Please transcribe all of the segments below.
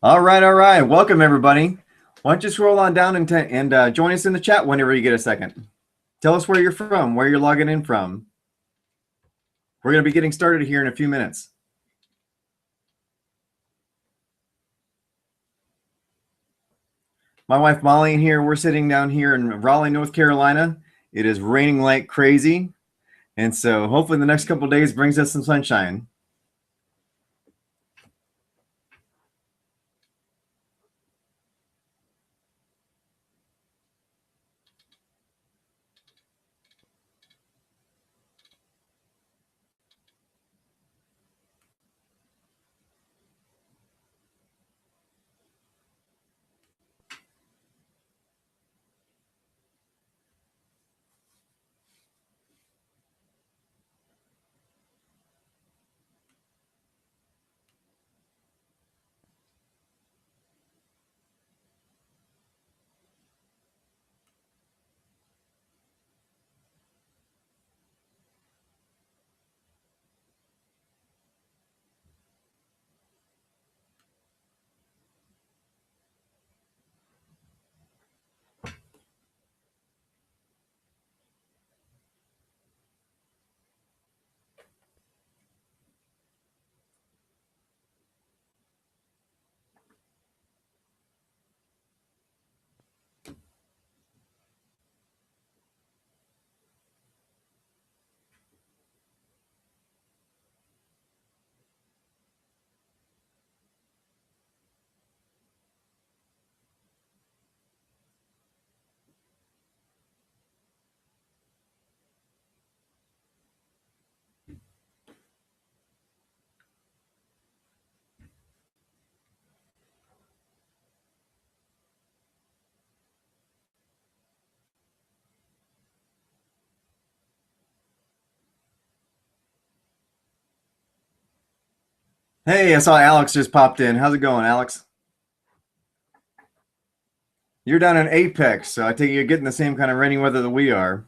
All right. Welcome, everybody. Why don't you scroll on down and join us in the chat whenever you get a second. Tell us where you're from, where you're logging in from. We're going to be getting started here in a few minutes. My wife Molly and here, we're sitting down here in Raleigh, North Carolina. It is raining like crazy. And so hopefully the next couple of days brings us some sunshine. Hey, I saw Alex just popped in. How's it going, Alex? You're down in Apex, so I take it you're getting the same kind of rainy weather that we are.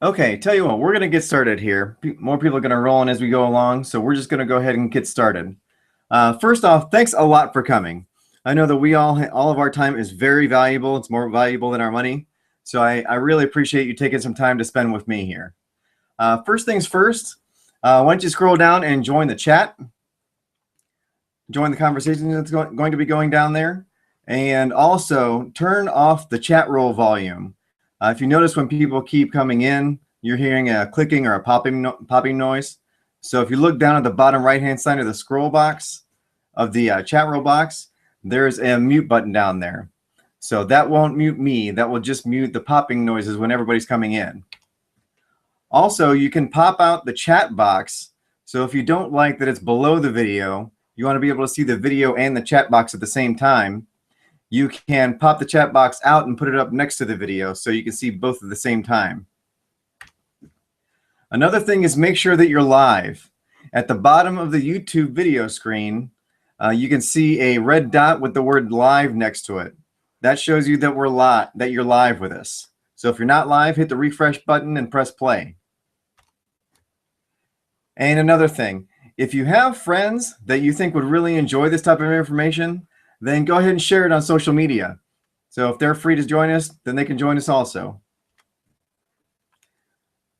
Okay, tell you what, we're going to get started here. More people are going to roll in as we go along, so we're just going to go ahead and get started. First off, thanks a lot for coming. I know that we all of our time is very valuable. It's more valuable than our money. So I really appreciate you taking some time to spend with me here. First things first, why don't you scroll down and join the chat? Join the conversation that's going to be going down there. And also turn off the chat roll volume. If you notice when people keep coming in, you're hearing a clicking or a popping noise. So if you look down at the bottom right-hand side of the scroll box of the chat roll box, there's a mute button down there. So that won't mute me. That will just mute the popping noises when everybody's coming in. Also, you can pop out the chat box. So if you don't like that it's below the video, you want to be able to see the video and the chat box at the same time, you can pop the chat box out and put it up next to the video so you can see both at the same time. Another thing is make sure that you're live. At the bottom of the YouTube video screen, you can see a red dot with the word live next to it. That shows you that you're live with us. So if you're not live, hit the refresh button and press play. And another thing, if you have friends that you think would really enjoy this type of information, then go ahead and share it on social media. So if they're free to join us, then they can join us also.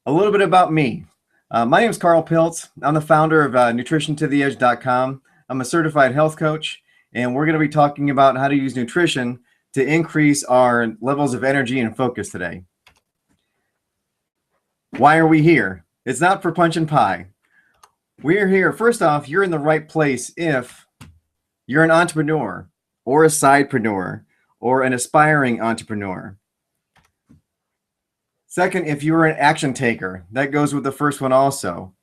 A little bit about me. My name is Carl Piltz. I'm the founder of nutritiontotheedge.com. I'm a certified health coach, and we're going to be talking about how to use nutrition to increase our levels of energy and focus today. Why are we here? It's not for punch and pie. We're here. First off, you're in the right place if you're an entrepreneur or a sidepreneur or an aspiring entrepreneur. Second, if you're an action taker, that goes with the first one also.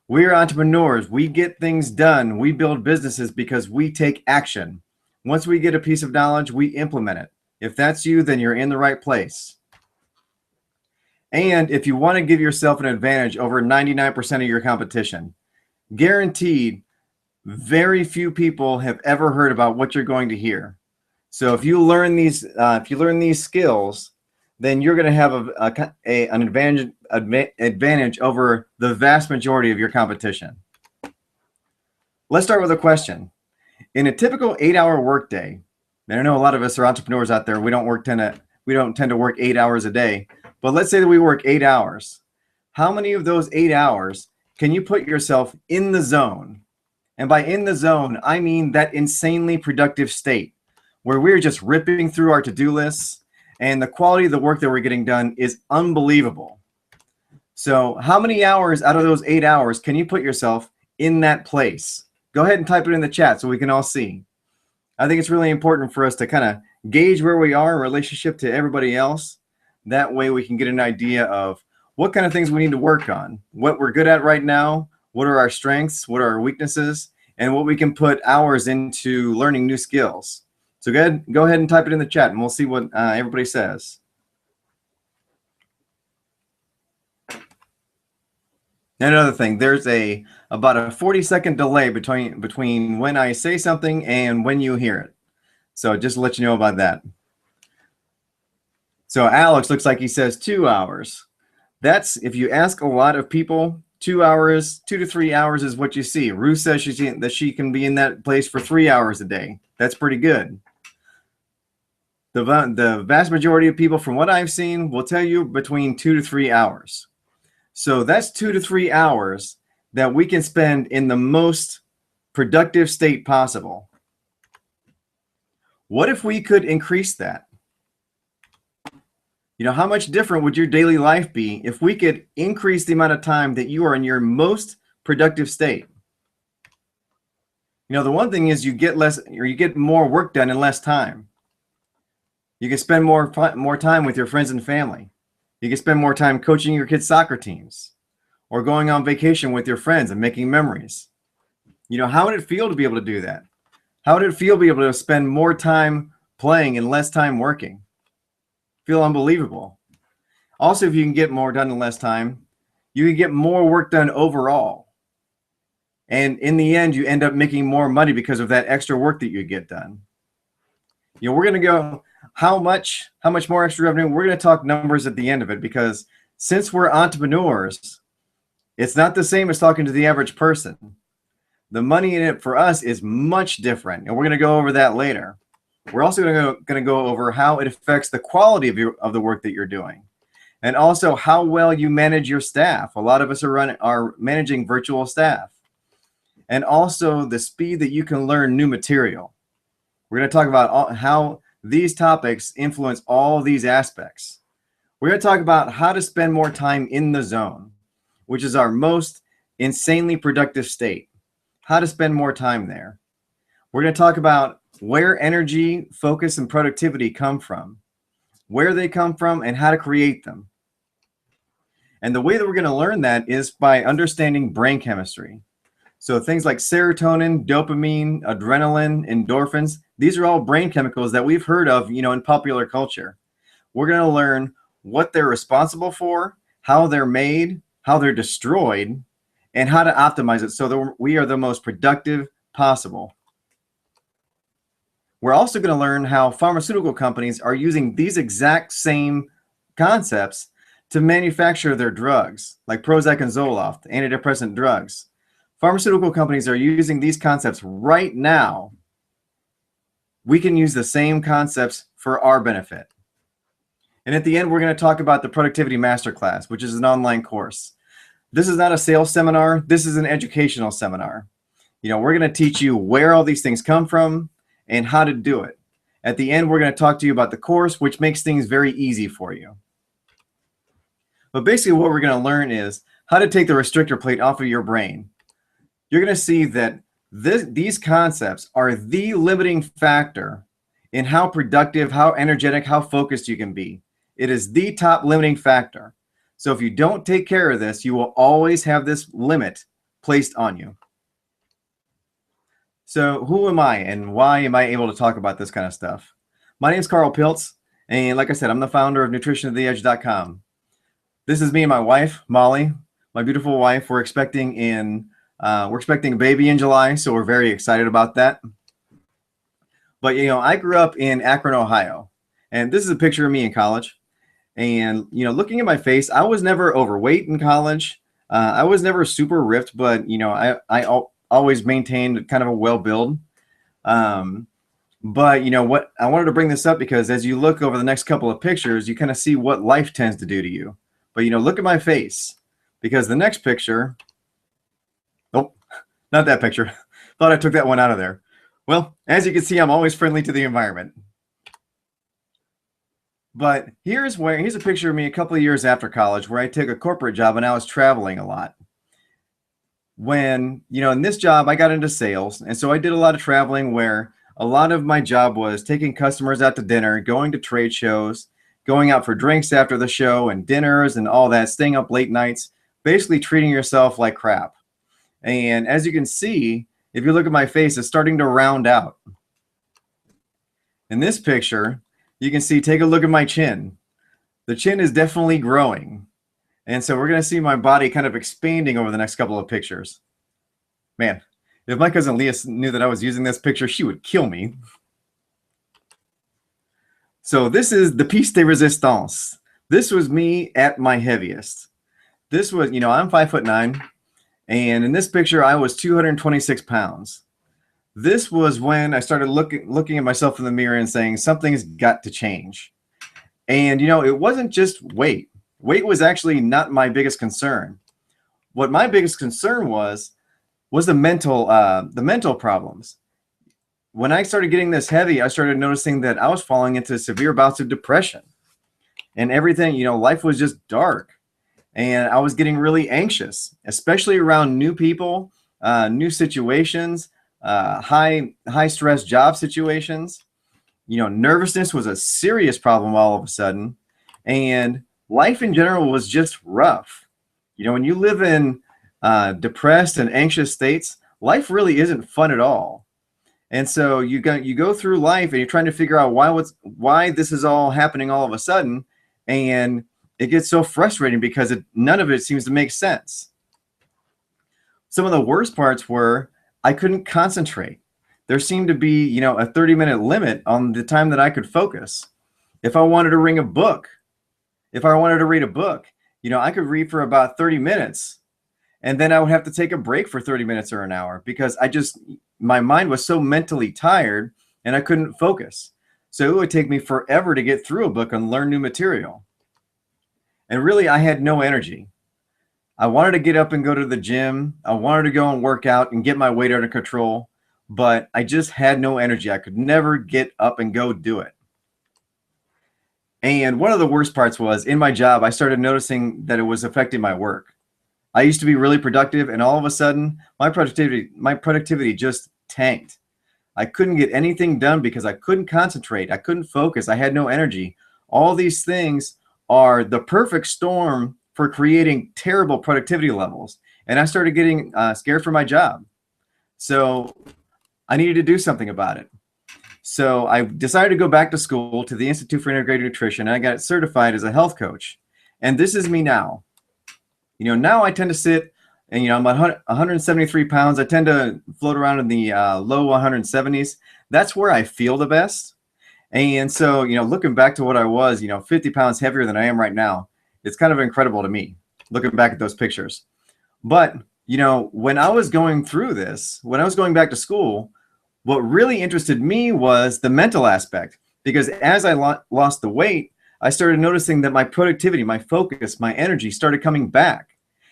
We're entrepreneurs. We get things done. We build businesses because we take action. Once we get a piece of knowledge, we implement it. If that's you, then you're in the right place. And if you want to give yourself an advantage over 99% of your competition, guaranteed, very few people have ever heard about what you're going to hear. So if you learn these skills, then you're going to have an advantage over the vast majority of your competition. Let's start with a question. In a typical 8-hour workday, and I know a lot of us are entrepreneurs out there. We don't tend to work 8 hours a day, but let's say that we work 8 hours. How many of those 8 hours can you put yourself in the zone? And by in the zone, I mean that insanely productive state where we're just ripping through our to-do lists and the quality of the work that we're getting done is unbelievable. So how many hours out of those 8 hours can you put yourself in that place? Go ahead and type it in the chat so we can all see. I think it's really important for us to kind of gauge where we are in relationship to everybody else. That way we can get an idea of what kind of things we need to work on, what we're good at right now, what are our strengths, what are our weaknesses, and what we can put hours into learning new skills. So go ahead and type it in the chat and we'll see what everybody says. Another thing, there's about a 40-second delay between when I say something and when you hear it. So just to let you know about that. So Alex looks like he says 2 hours. That's, if you ask a lot of people, 2 hours, 2 to 3 hours is what you see. Ruth says she can be in that place for 3 hours a day. That's pretty good. The vast majority of people, from what I've seen, will tell you between 2 to 3 hours. So that's 2 to 3 hours that we can spend in the most productive state possible. What if we could increase that? You know, how much different would your daily life be if we could increase the amount of time that you are in your most productive state? You know, the one thing is you get more work done in less time. You can spend more time with your friends and family. You can spend more time coaching your kids' soccer teams or going on vacation with your friends and making memories. You know, how would it feel to be able to do that? How would it feel to be able to spend more time playing and less time working? Feel unbelievable. Also, if you can get more done in less time, you can get more work done overall. And in the end, you end up making more money because of that extra work that you get done. You know, we're going to go how much more extra revenue. We're going to talk numbers at the end of it because since we're entrepreneurs, it's not the same as talking to the average person. The money in it for us is much different, and we're going to go over that later. We're also going to go over how it affects the quality of the work that you're doing, and also how well you manage your staff. A lot of us are managing virtual staff, and also the speed that you can learn new material. We're going to talk about how these topics influence all these aspects. We're going to talk about how to spend more time in the zone, which is our most insanely productive state. How to spend more time there. We're going to talk about where energy, focus, and productivity come from, where they come from, and how to create them. And the way that we're going to learn that is by understanding brain chemistry. So things like serotonin, dopamine, adrenaline, endorphins, these are all brain chemicals that we've heard of, you know, in popular culture. We're going to learn what they're responsible for, how they're made, how they're destroyed, and how to optimize it so that we are the most productive possible. We're also going to learn how pharmaceutical companies are using these exact same concepts to manufacture their drugs, like Prozac and Zoloft, antidepressant drugs. Pharmaceutical companies are using these concepts right now. We can use the same concepts for our benefit. And at the end, we're going to talk about the Productivity Masterclass, which is an online course. This is not a sales seminar. This is an educational seminar. You know, we're going to teach you where all these things come from and how to do it. At the end, we're going to talk to you about the course, which makes things very easy for you. But basically what we're going to learn is how to take the restrictor plate off of your brain. you're going to see that these concepts are the limiting factor in how productive, how energetic, how focused you can be. It is the top limiting factor. So if you don't take care of this, you will always have this limit placed on you. So who am I and why am I able to talk about this kind of stuff? My name is Carl Piltz, and like I said, I'm the founder of nutritiontotheedge.com. This is me and my wife, Molly, my beautiful wife. We're expecting a baby in July, so we're very excited about that. But I grew up in Akron, Ohio, and this is a picture of me in college. And looking at my face, I was never overweight in college. I was never super ripped, but I always maintained kind of a well build. But what, I wanted to bring this up because as you look over the next couple of pictures, you kind of see what life tends to do to you. But look at my face, because the next picture, oh, not that picture. Thought I took that one out of there. Well, as you can see, I'm always friendly to the environment. But here's a picture of me a couple of years after college where I took a corporate job and I was traveling a lot. When, in this job, I got into sales. And so I did a lot of traveling where a lot of my job was taking customers out to dinner, going to trade shows, going out for drinks after the show and dinners and all that, staying up late nights, basically treating yourself like crap. And as you can see, if you look at my face, it's starting to round out. In this picture, you can see, take a look at my chin. The chin is definitely growing. And so we're going to see my body kind of expanding over the next couple of pictures. Man, if my cousin Leah knew that I was using this picture, she would kill me. So this is the piece de resistance. This was me at my heaviest. This was, I'm 5'9", and in this picture, I was 226 pounds. This was when I started looking at myself in the mirror and saying, something's got to change. And, it wasn't just weight. Weight was actually not my biggest concern. What my biggest concern was the mental problems. When I started getting this heavy, I started noticing that I was falling into severe bouts of depression. And everything, life was just dark. And I was getting really anxious, especially around new people, new situations, high stress job situations. Nervousness was a serious problem all of a sudden. And life in general was just rough. When you live in depressed and anxious states, life really isn't fun at all. And so you go through life and you're trying to figure out why this is all happening all of a sudden. And it gets so frustrating because none of it seems to make sense. Some of the worst parts were I couldn't concentrate. There seemed to be, a 30-minute limit on the time that I could focus. If I wanted to read a book, I could read for about 30 minutes. And then I would have to take a break for 30 minutes or an hour because my mind was so mentally tired and I couldn't focus. So it would take me forever to get through a book and learn new material. And really, I had no energy. I wanted to get up and go to the gym. I wanted to go and work out and get my weight under control, but I just had no energy. I could never get up and go do it. And one of the worst parts was in my job, I started noticing that it was affecting my work. I used to be really productive, and all of a sudden, my productivity just tanked. I couldn't get anything done because I couldn't concentrate. I couldn't focus. I had no energy. All these things are the perfect storm for creating terrible productivity levels. And I started getting scared for my job. So I needed to do something about it. So I decided to go back to school to the Institute for Integrated Nutrition, and I got certified as a health coach. And this is me now. Now I tend to sit, and I'm 173 pounds. I tend to float around in the low 170s. That's where I feel the best. And so, looking back to what I was, 50 pounds heavier than I am right now, it's kind of incredible to me, looking back at those pictures. But, when I was going through this, when I was going back to school, what really interested me was the mental aspect, because as I lost the weight, I started noticing that my productivity, my focus, my energy started coming back.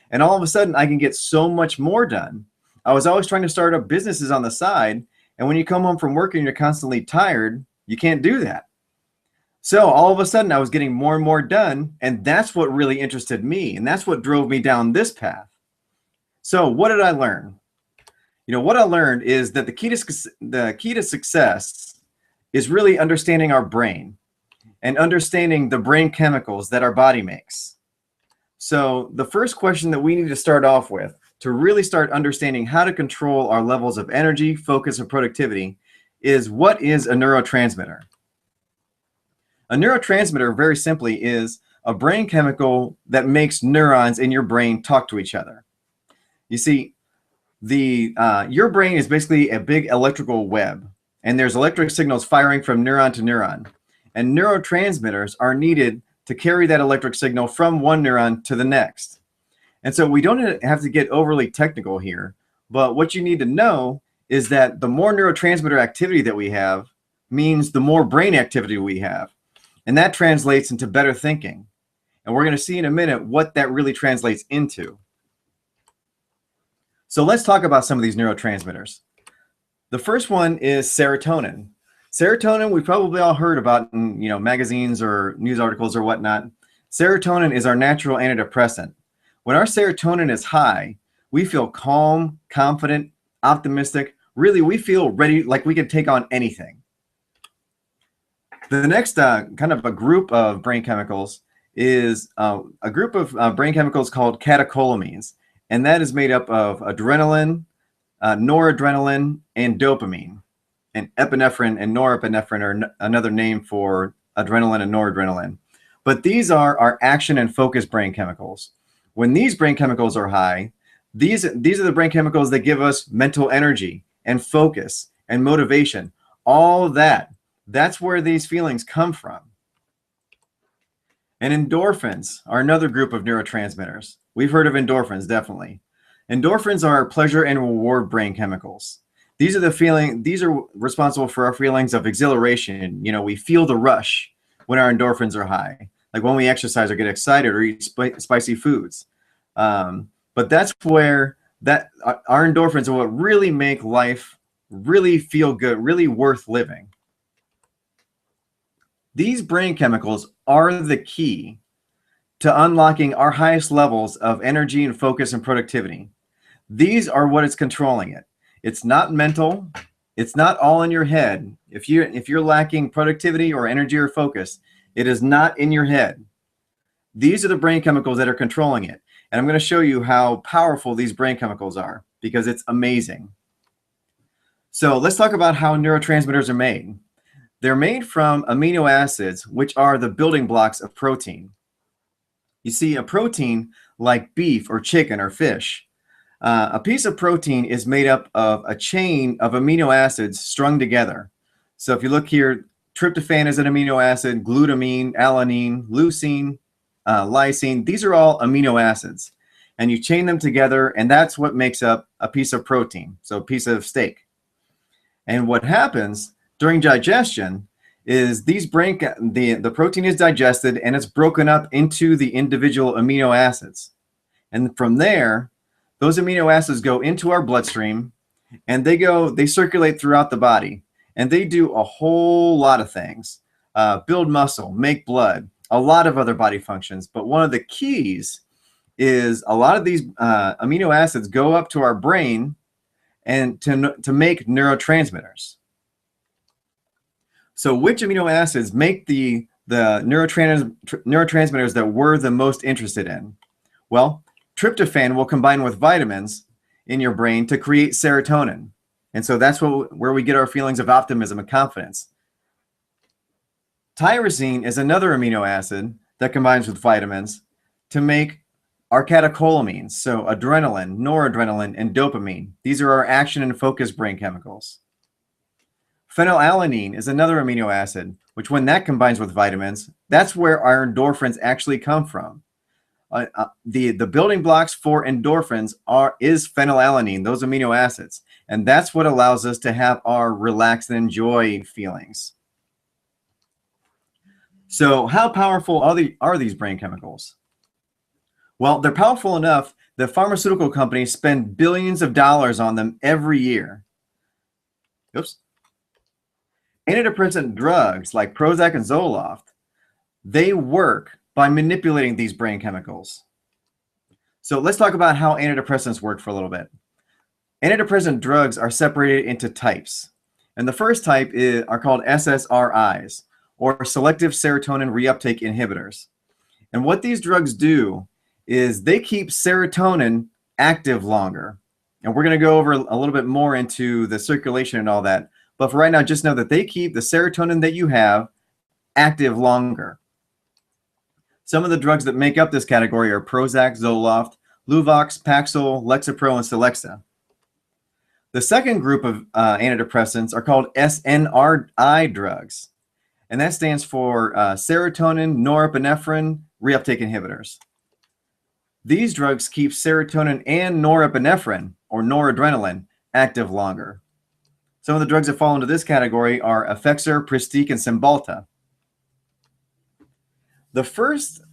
And all of a sudden, I can get so much more done. I was always trying to start up businesses on the side. And when you come home from work and you're constantly tired, you can't do that. So all of a sudden, I was getting more and more done. And that's what really interested me. And that's what drove me down this path. So what did I learn? What I learned is that the key to success is really understanding our brain and understanding the brain chemicals that our body makes. So the first question that we need to start off with to really start understanding how to control our levels of energy, focus, and productivity is, what is a neurotransmitter? A neurotransmitter, very simply, is a brain chemical that makes neurons in your brain talk to each other. You see, your brain is basically a big electrical web, and there's electric signals firing from neuron to neuron. And neurotransmitters are needed to carry that electric signal from one neuron to the next. And so we don't have to get overly technical here, but what you need to know is that the more neurotransmitter activity that we have means the more brain activity we have. And that translates into better thinking. And we're going to see in a minute what that really translates into. So let's talk about some of these neurotransmitters. The first one is serotonin. Serotonin, we've probably all heard about in magazines or news articles or whatnot. Serotonin is our natural antidepressant. When our serotonin is high, we feel calm, confident, optimistic. Really, we feel ready, like we can take on anything. The next kind of a group of brain chemicals is a group of brain chemicals called catecholamines, and that is made up of adrenaline, noradrenaline, and dopamine. And epinephrine and norepinephrine are another name for adrenaline and noradrenaline. But these are our action and focus brain chemicals. When these brain chemicals are high, these are the brain chemicals that give us mental energy and focus and motivation. All of that. That's where these feelings come from. And endorphins are another group of neurotransmitters. We've heard of endorphins, definitely. Endorphins are pleasure and reward brain chemicals. These are responsible for our feelings of exhilaration. We feel the rush when our endorphins are high, like when we exercise or get excited or eat spicy foods. But that's where our endorphins are what really make life really feel good, really worth living. These brain chemicals are the key to unlocking our highest levels of energy and focus and productivity. These are what is controlling it. It's not mental. It's not all in your head. If you're lacking productivity or energy or focus, it is not in your head. These are the brain chemicals that are controlling it. And I'm going to show you how powerful these brain chemicals are, because it's amazing. So let's talk about how neurotransmitters are made. They're made from amino acids, which are the building blocks of protein. You see, a protein like beef or chicken or fish, a piece of protein is made up of a chain of amino acids strung together. So if you look here, tryptophan is an amino acid, glutamine, alanine, leucine, lysine. These are all amino acids. And you chain them together, and that's what makes up a piece of protein, so a piece of steak. And what happens during digestion is the protein is digested, and it's broken up into the individual amino acids. And from there, those amino acids go into our bloodstream, and they circulate throughout the body, and they do a whole lot of things. Build muscle, make blood, a lot of other body functions. But one of the keys is a lot of these amino acids go up to our brain and to make neurotransmitters. So which amino acids make the neurotransmitters that we're the most interested in? Well, tryptophan will combine with vitamins in your brain to create serotonin. And so that's where we get our feelings of optimism and confidence. Tyrosine is another amino acid that combines with vitamins to make our catecholamines, so adrenaline, noradrenaline, and dopamine. These are our action and focus brain chemicals. Phenylalanine is another amino acid, which when that combines with vitamins, that's where our endorphins actually come from. The building blocks for endorphins is phenylalanine, those amino acids, and that's what allows us to have our relax and enjoy feelings. So how powerful are these brain chemicals? Well, they're powerful enough that pharmaceutical companies spend billions of dollars on them every year. Oops. Antidepressant drugs like Prozac and Zoloft, they work by manipulating these brain chemicals. So let's talk about how antidepressants work for a little bit. Antidepressant drugs are separated into types. And the first type are called SSRIs, or selective serotonin reuptake inhibitors. And what these drugs do is they keep serotonin active longer. And we're going to go over a little bit more into the circulation and all that. But for right now, just know that they keep the serotonin that you have active longer. Some of the drugs that make up this category are Prozac, Zoloft, Luvox, Paxil, Lexapro, and Celexa. The second group of antidepressants are called SNRI drugs, and that stands for serotonin norepinephrine reuptake inhibitors. These drugs keep serotonin and norepinephrine, or noradrenaline, active longer. Some of the drugs that fall into this category are Effexor, Pristiq, and Cymbalta. The first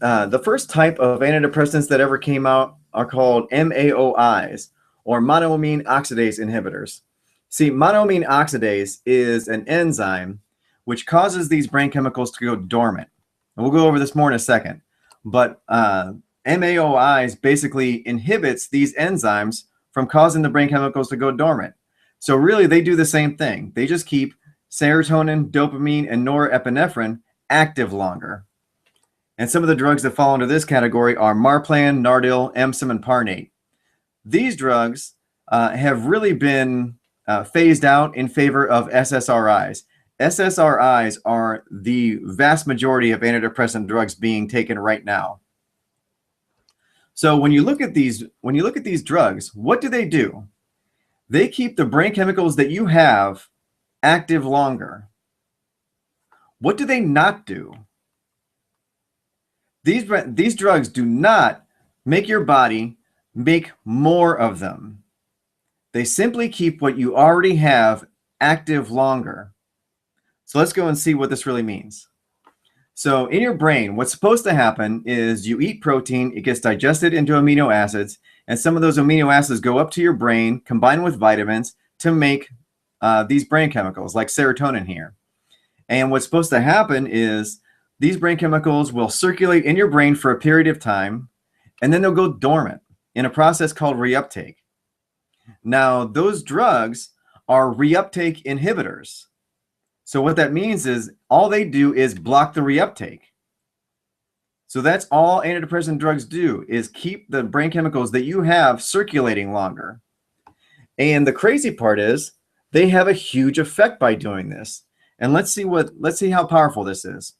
type of antidepressants that ever came out are called MAOIs, or monoamine oxidase inhibitors. See, monoamine oxidase is an enzyme which causes these brain chemicals to go dormant. And we'll go over this more in a second. But MAOIs basically inhibits these enzymes from causing the brain chemicals to go dormant. So really, they do the same thing. They just keep serotonin, dopamine, and norepinephrine active longer. And some of the drugs that fall into this category are Marplan, Nardil, Emsim, and Parnate. These drugs have really been phased out in favor of SSRIs. SSRIs are the vast majority of antidepressant drugs being taken right now. So when you look at these drugs, what do? They keep the brain chemicals that you have active longer. What do they not do? These drugs do not make your body make more of them. They simply keep what you already have active longer. So let's go and see what this really means. So in your brain, what's supposed to happen is you eat protein, it gets digested into amino acids, and some of those amino acids go up to your brain, combine with vitamins to make these brain chemicals like serotonin here. And what's supposed to happen is these brain chemicals will circulate in your brain for a period of time, and then they'll go dormant in a process called reuptake. Now, those drugs are reuptake inhibitors. So what that means is all they do is block the reuptake. So that's all antidepressant drugs do, is keep the brain chemicals that you have circulating longer. And the crazy part is they have a huge effect by doing this. And let's see how powerful this is.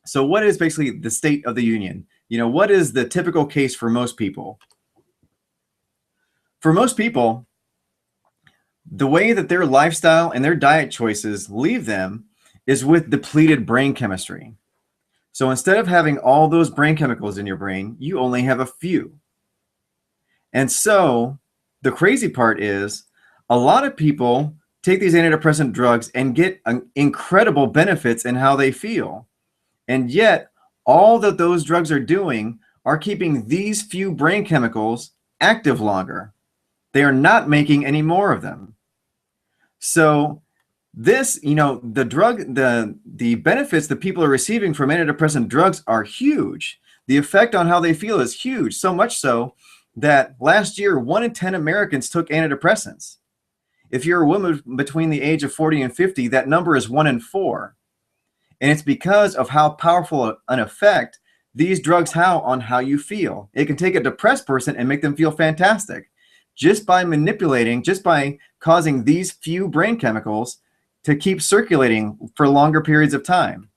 So what is basically the state of the union? You know, what is the typical case for most people? For most people, the way that their lifestyle and their diet choices leave them is with depleted brain chemistry. So instead of having all those brain chemicals in your brain, you only have a few. And so the crazy part is a lot of people take these antidepressant drugs and get incredible benefits in how they feel. And yet all that those drugs are doing are keeping these few brain chemicals active longer. They are not making any more of them. So this, you know, the benefits that people are receiving from antidepressant drugs are huge. The effect on how they feel is huge, so much so that last year, 1 in 10 Americans took antidepressants. If you're a woman between the age of 40 and 50, that number is 1 in 4. And it's because of how powerful an effect these drugs have on how you feel. It can take a depressed person and make them feel fantastic just by manipulating, just by causing these few brain chemicals to keep circulating for longer periods of time.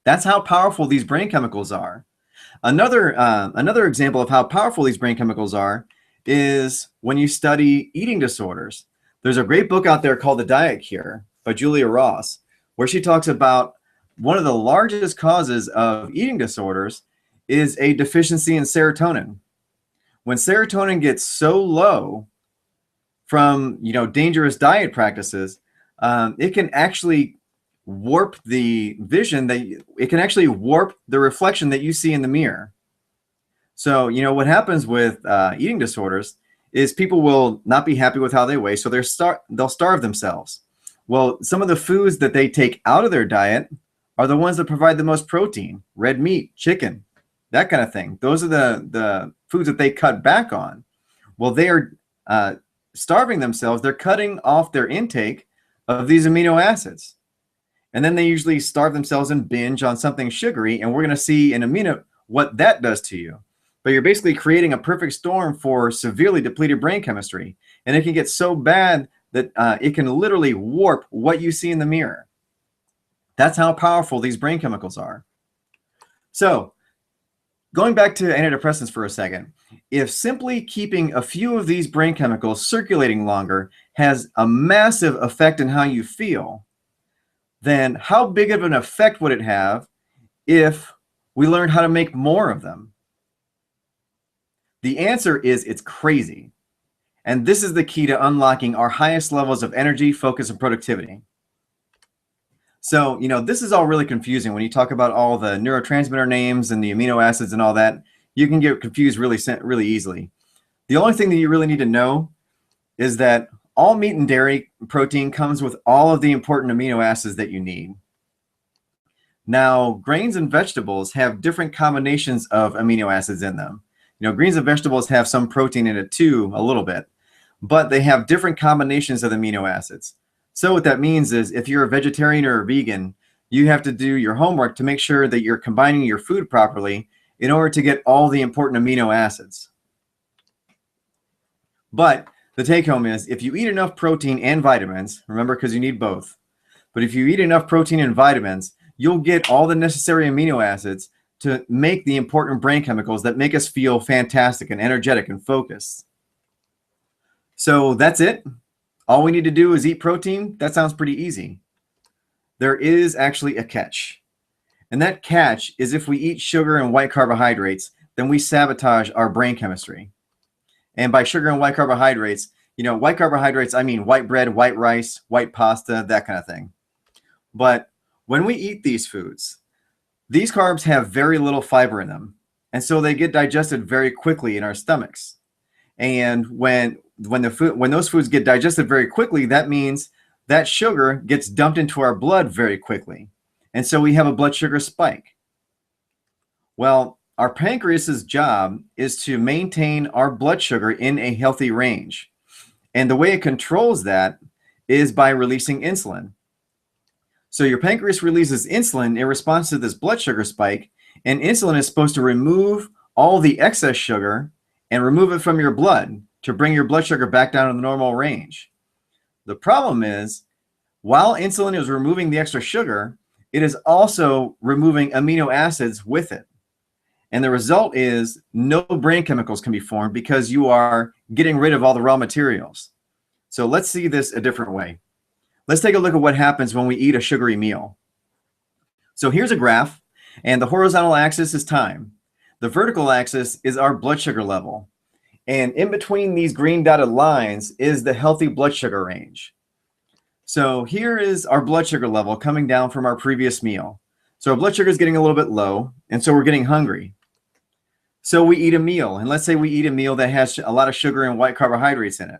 That's how powerful these brain chemicals are. Another example of how powerful these brain chemicals are is when you study eating disorders. There's a great book out there called The Diet Cure by Julia Ross, where she talks about one of the largest causes of eating disorders is a deficiency in serotonin. When serotonin gets so low from, you know, dangerous diet practices, it can actually warp the vision, it can actually warp the reflection that you see in the mirror. So, you know, what happens with eating disorders is people will not be happy with how they weigh, so they'll starve themselves. Well, some of the foods that they take out of their diet are the ones that provide the most protein: red meat, chicken, that kind of thing. Those are the foods that they cut back on. Well, they are starving themselves, they're cutting off their intake of these amino acids. And then they usually starve themselves and binge on something sugary. And we're going to see in a minute what that does to you. But you're basically creating a perfect storm for severely depleted brain chemistry. And it can get so bad that it can literally warp what you see in the mirror. That's how powerful these brain chemicals are. So going back to antidepressants for a second, if simply keeping a few of these brain chemicals circulating longer has a massive effect on how you feel, then how big of an effect would it have if we learned how to make more of them? The answer is it's crazy. And this is the key to unlocking our highest levels of energy, focus, and productivity. So, this is all really confusing when you talk about all the neurotransmitter names and the amino acids and all that. You can get confused really easily. The only thing that you really need to know is that all meat and dairy protein comes with all of the important amino acids that you need. Now, grains and vegetables have different combinations of amino acids in them. Greens and vegetables have some protein in it too, a little bit, but they have different combinations of amino acids. So what that means is if you're a vegetarian or a vegan, you have to do your homework to make sure that you're combining your food properly in order to get all the important amino acids. But the take home is if you eat enough protein and vitamins, remember, because you need both, but if you eat enough protein and vitamins, you'll get all the necessary amino acids to make the important brain chemicals that make us feel fantastic and energetic and focused. So that's it. All we need to do is eat protein. That sounds pretty easy. There is actually a catch. And that catch is if we eat sugar and white carbohydrates, then we sabotage our brain chemistry. And by sugar and white carbohydrates, white carbohydrates, I mean white bread, white rice, white pasta, that kind of thing. But when we eat these foods, these carbs have very little fiber in them. And so they get digested very quickly in our stomachs. And when those foods get digested very quickly, that means that sugar gets dumped into our blood very quickly. And so we have a blood sugar spike. Well, our pancreas's job is to maintain our blood sugar in a healthy range. And the way it controls that is by releasing insulin. So your pancreas releases insulin in response to this blood sugar spike, and insulin is supposed to remove all the excess sugar and remove it from your blood to bring your blood sugar back down to the normal range. The problem is, while insulin is removing the extra sugar, it is also removing amino acids with it. And the result is no brain chemicals can be formed because you are getting rid of all the raw materials. So let's see this a different way. Let's take a look at what happens when we eat a sugary meal. So here's a graph, and the horizontal axis is time. The vertical axis is our blood sugar level. And in between these green dotted lines is the healthy blood sugar range. So here is our blood sugar level coming down from our previous meal. So our blood sugar is getting a little bit low, and so we're getting hungry. So we eat a meal, and let's say we eat a meal that has a lot of sugar and white carbohydrates in it.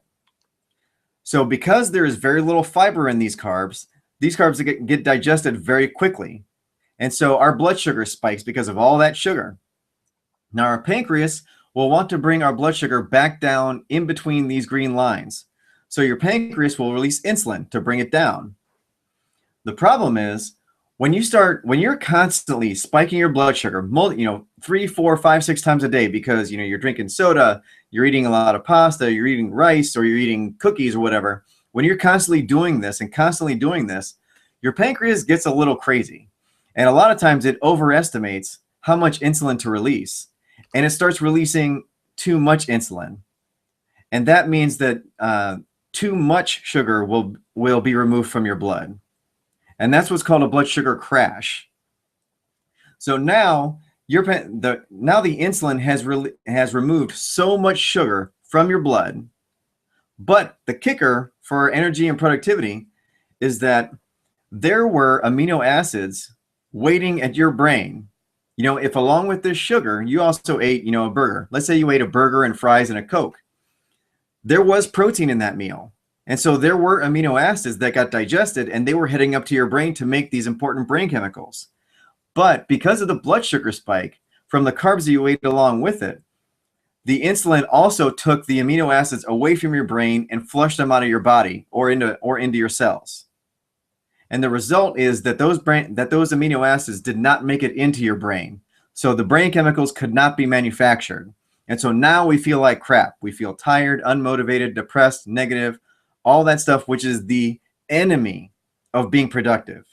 So because there is very little fiber in these carbs get digested very quickly. And so our blood sugar spikes because of all that sugar. Now our pancreas will want to bring our blood sugar back down in between these green lines. So your pancreas will release insulin to bring it down. The problem is when you're constantly spiking your blood sugar, 3, 4, 5, 6 times a day because you're drinking soda, you're eating a lot of pasta, you're eating rice, or you're eating cookies or whatever. When you're constantly doing this, your pancreas gets a little crazy. And a lot of times it overestimates how much insulin to release. And it starts releasing too much insulin. And that means that too much sugar will be removed from your blood. And that's what's called a blood sugar crash. So now the insulin has removed so much sugar from your blood. But the kicker for energy and productivity is that there were amino acids waiting at your brain. If along with this sugar, you also ate, a burger. Let's say you ate a burger and fries and a Coke. There was protein in that meal. And so there were amino acids that got digested, and they were heading up to your brain to make these important brain chemicals. But because of the blood sugar spike from the carbs that you ate along with it, The insulin also took the amino acids away from your brain and flushed them out of your body or into your cells. And the result is that those amino acids did not make it into your brain. So the brain chemicals could not be manufactured. And so now we feel like crap. We feel tired, unmotivated, depressed, negative, all that stuff, which is the enemy of being productive.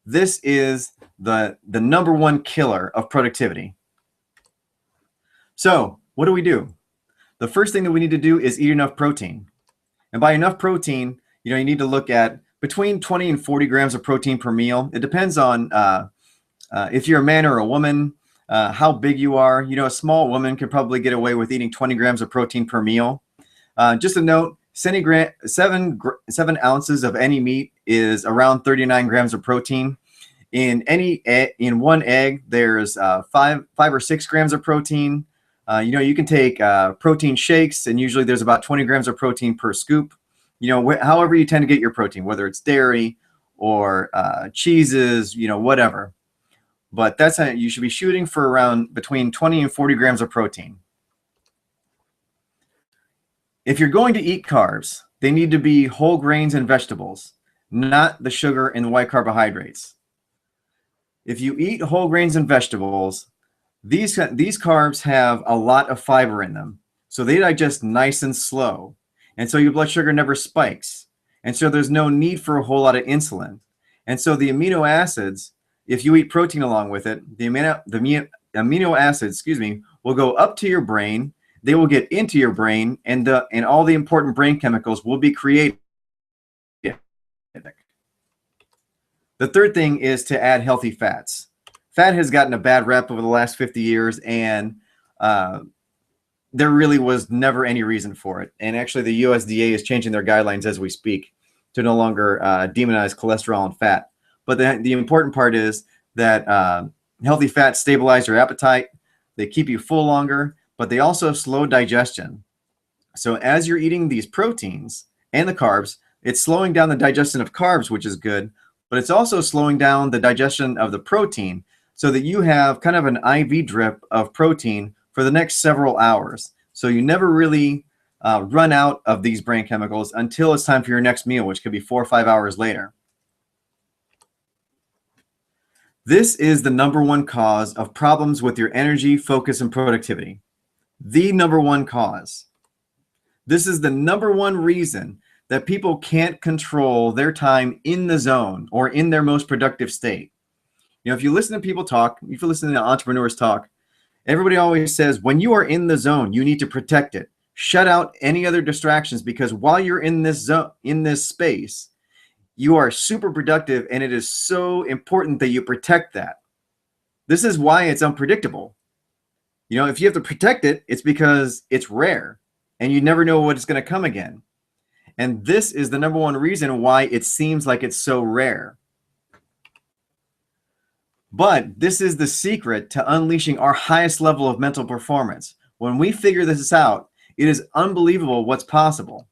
This is the number one killer of productivity. So what do? The first thing that we need to do is eat enough protein. And by enough protein, you need to look at between 20 and 40 grams of protein per meal. It depends on if you're a man or a woman, how big you are. A small woman could probably get away with eating 20 grams of protein per meal. Just a note, 7 ounces of any meat is around 39 grams of protein. In one egg, there's 5 or 6 grams of protein. You can take protein shakes, and usually there's about 20 grams of protein per scoop. However you tend to get your protein, whether it's dairy or cheeses, whatever. But that's how you should be shooting for around between 20 and 40 grams of protein. If you're going to eat carbs, they need to be whole grains and vegetables, not the sugar and the white carbohydrates. If you eat whole grains and vegetables, these carbs have a lot of fiber in them, so they digest nice and slow, and so your blood sugar never spikes, and so there's no need for a whole lot of insulin. And so the amino acids, if you eat protein along with it, the amino acids, will go up to your brain. They will get into your brain, and all the important brain chemicals will be created. The third thing is to add healthy fats. Fat has gotten a bad rep over the last 50 years, and there really was never any reason for it. And actually, the USDA is changing their guidelines as we speak to no longer demonize cholesterol and fat. But the important part is that healthy fats stabilize your appetite. They keep you full longer, but they also slow digestion. So as you're eating these proteins and the carbs, it's slowing down the digestion of carbs, which is good, but it's also slowing down the digestion of the protein so that you have kind of an IV drip of protein for the next several hours. So you never really run out of these brain chemicals until it's time for your next meal, which could be 4 or 5 hours later. This is the number one cause of problems with your energy, focus, and productivity. The number one cause. This is the number one reason that people can't control their time in the zone or in their most productive state. If you listen to people talk, if you listen to entrepreneurs talk, everybody always says, when you are in the zone, you need to protect it. Shut out any other distractions, because while you're in this zone, in this space, you are super productive, and it is so important that you protect that. This is why it's unpredictable. If you have to protect it, it's because it's rare, and you never know what is going to come again. And this is the number one reason why it seems like it's so rare. But this is the secret to unleashing our highest level of mental performance. When we figure this out, it is unbelievable what's possible.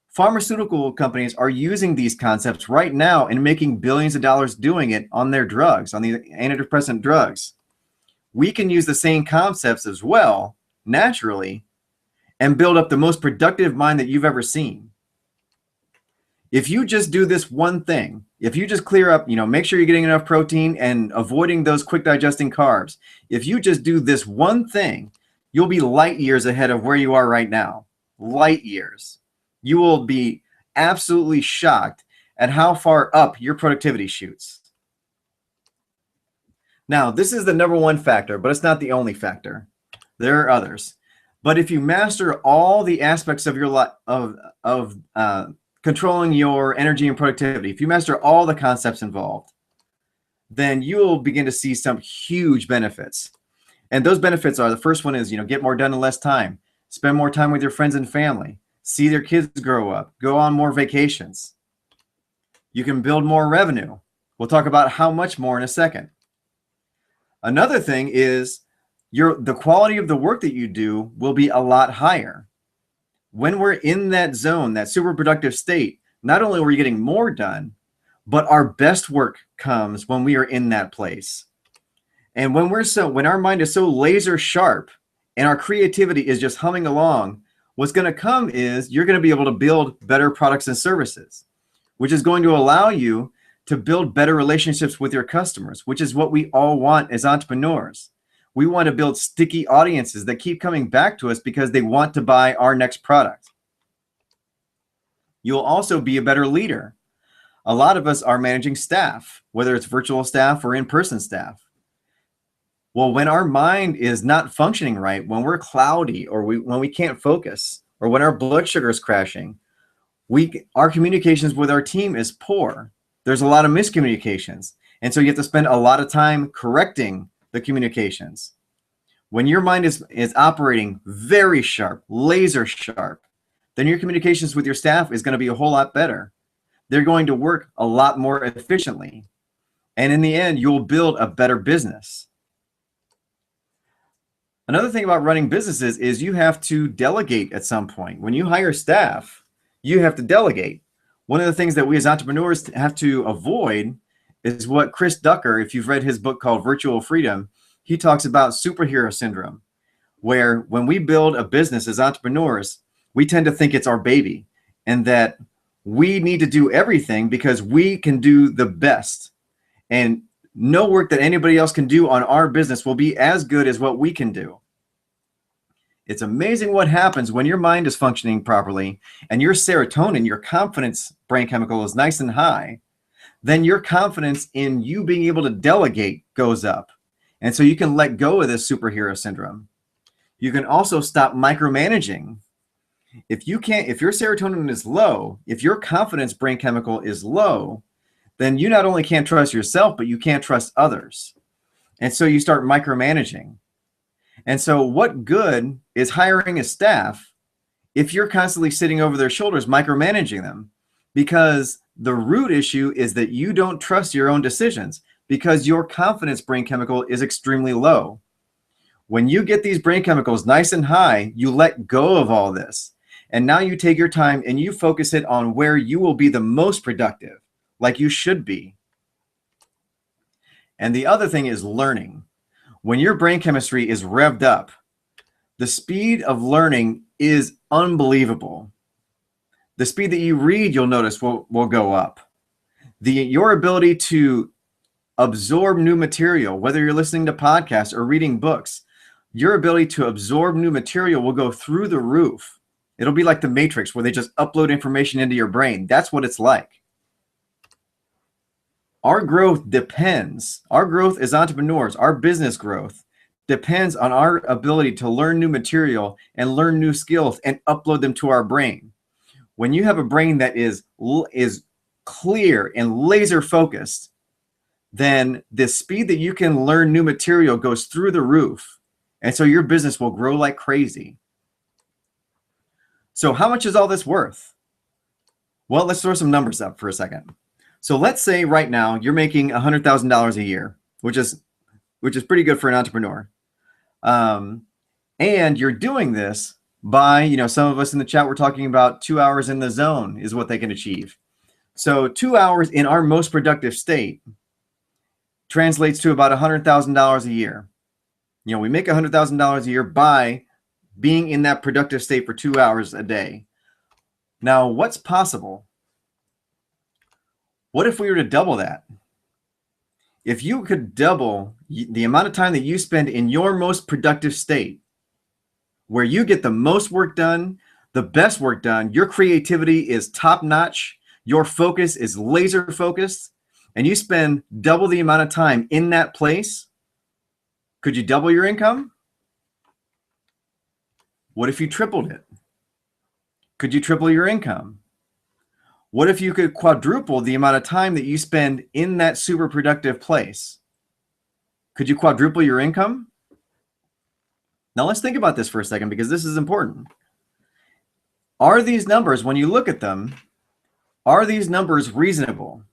Pharmaceutical companies are using these concepts right now and making billions of dollars doing it on their drugs, on the antidepressant drugs. We can use the same concepts as well, naturally, and build up the most productive mind that you've ever seen. If you just do this one thing, if you just clear up, make sure you're getting enough protein and avoiding those quick digesting carbs. If you just do this one thing, you'll be light years ahead of where you are right now. Light years. You will be absolutely shocked at how far up your productivity shoots. Now, this is the number one factor, but it's not the only factor. There are others. But if you master all the aspects of your life of controlling your energy and productivity, if you master all the concepts involved, then you will begin to see some huge benefits. And those benefits are, the first one is, get more done in less time, spend more time with your friends and family, see their kids grow up, go on more vacations. You can build more revenue. We'll talk about how much more in a second. Another thing is the quality of the work that you do will be a lot higher. When we're in that zone, that super productive state, not only are we getting more done, but our best work comes when we are in that place. And when our mind is so laser sharp and our creativity is just humming along, what's going to come is you're going to be able to build better products and services, which is going to allow you to build better relationships with your customers, which is what we all want as entrepreneurs. We want to build sticky audiences that keep coming back to us because they want to buy our next product. You'll also be a better leader. A lot of us are managing staff, whether it's virtual staff or in-person staff. Well, when our mind is not functioning right, when we're cloudy or when we can't focus, or when our blood sugar is crashing, our communications with our team is poor. There's a lot of miscommunications. And so you have to spend a lot of time correcting the communications. When your mind is operating very sharp, laser sharp, then your communications with your staff is going to be a whole lot better. They're going to work a lot more efficiently. And in the end, you'll build a better business. Another thing about running businesses is you have to delegate at some point. When you hire staff, you have to delegate. One of the things that we as entrepreneurs have to avoid is what Chris Ducker, if you've read his book called Virtual Freedom, he talks about superhero syndrome, where when we build a business as entrepreneurs, we tend to think it's our baby and that we need to do everything because we can do the best. And no work that anybody else can do on our business will be as good as what we can do. It's amazing what happens when your mind is functioning properly and your serotonin, your confidence brain chemical, is nice and high. Then your confidence in you being able to delegate goes up. And so you can let go of this superhero syndrome. You can also stop micromanaging. If your serotonin is low, if your confidence brain chemical is low, then you not only can't trust yourself, but you can't trust others. And so you start micromanaging. And so what good is hiring a staff if you're constantly sitting over their shoulders, micromanaging them? Because the root issue is that you don't trust your own decisions because your confidence brain chemical is extremely low. When you get these brain chemicals nice and high, you let go of all this. And now you take your time and you focus it on where you will be the most productive, like you should be. And the other thing is learning. When your brain chemistry is revved up, the speed of learning is unbelievable. The speed that you read, you'll notice, will go up. Your ability to absorb new material, whether you're listening to podcasts or reading books, your ability to absorb new material will go through the roof. It'll be like the Matrix where they just upload information into your brain. That's what it's like. Our growth as entrepreneurs, our business growth depends on our ability to learn new material and learn new skills and upload them to our brain. When you have a brain that is clear and laser focused, then the speed that you can learn new material goes through the roof. And so your business will grow like crazy. So how much is all this worth? Well, let's throw some numbers up for a second. So let's say right now you're making $100,000 a year, which is pretty good for an entrepreneur. And you're doing this by, some of us in the chat were talking about 2 hours in the zone is what they can achieve. So 2 hours in our most productive state translates to about $100,000 a year. We make $100,000 a year by being in that productive state for 2 hours a day. Now, what's possible? What if we were to double that? If you could double the amount of time that you spend in your most productive state, where you get the most work done, the best work done, your creativity is top notch, your focus is laser focused, and you spend double the amount of time in that place, could you double your income? What if you tripled it? Could you triple your income? What if you could quadruple the amount of time that you spend in that super productive place? Could you quadruple your income? Now let's think about this for a second because this is important. Are these numbers, when you look at them, are these numbers reasonable?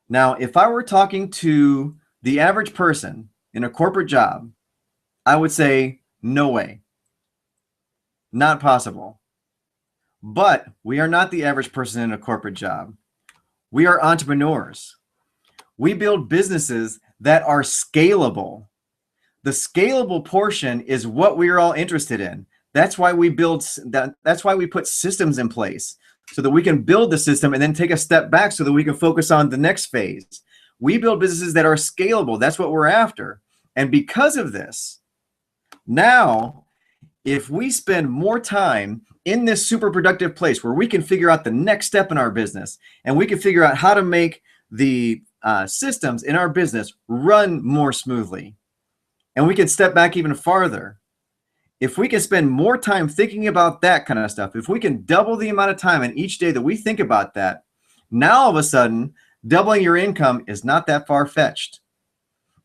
Now, if I were talking to the average person in a corporate job, I would say, no way. Not possible. But we are not the average person in a corporate job. We are entrepreneurs. We build businesses that are scalable. The scalable portion is what we're all interested in. That's why we build that. That's why we put systems in place so that we can build the system and then take a step back so that we can focus on the next phase. We build businesses that are scalable. That's what we're after. And because of this, now, if we spend more time in this super productive place where we can figure out the next step in our business and we can figure out how to make the systems in our business run more smoothly, and we can step back even farther. If we can spend more time thinking about that kind of stuff, if we can double the amount of time in each day that we think about that, now all of a sudden, doubling your income is not that far-fetched.